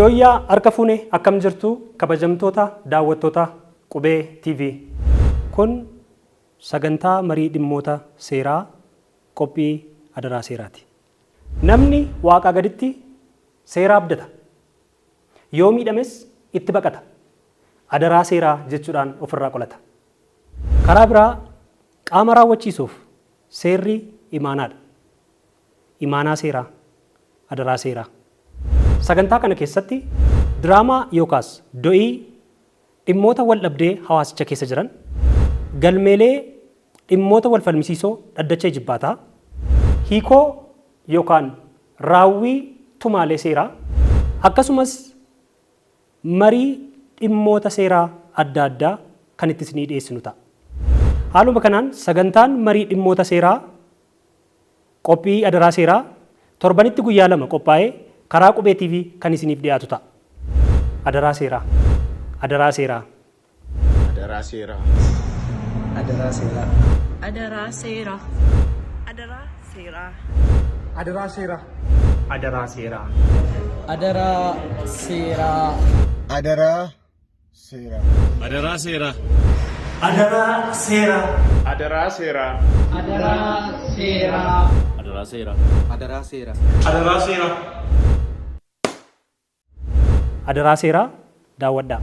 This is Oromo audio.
Yooyyaa harka fuunee akkam jirtu kabajamtoota daawwattoota Qubee TV. Kun sagantaa marii dhimmoota seeraa qophii adaraa seeraati. Namni waaqaa gaditti seera abdata. Yoo miidhames itti baqata. Adaraa seeraa jechuudhaan ofirraa qolata. Karaa biraa qaama raawwachiisuuf seerri imaanaadha. Imaanaa seeraa, adaraa seeraa. Sagantaa kana keessatti diraamaa yookaas do'ii dhimmoota wal dhabdee hawaasicha keessa jiran, galmeelee dhimmoota wal falmisiisoo dhaddacha jibbaataa, hiikoo yookaan raawwii tumaalee seeraa, akkasumas marii dhimmoota seeraa adda addaa kan itti isinii dhiyeessinu ta'a. Haaluma kanaan sagantaan marii dhimmoota seeraa qophii adaraa seeraa torbanitti guyyaa 2 qophaa'ee karaa Qubee TV kan isiniif dhiyaatu ta'a. Adaraa seeraa. Adaraa seeraa. Adaraa seeraa. Adaraa seeraa. Adaraa seeraa. Adaraa seeraa. Adaraa seeraa. Adaraa seeraa. Adaraa seeraa. Adaraa seeraa. Adaraa seeraa. Adaraa seeraa. Adaraa seeraa. Adaraa seeraa. Adaraa seeraa. Adaraa seeraa. Adaraa seeraa. Adaraa seeraa daawwadhaa.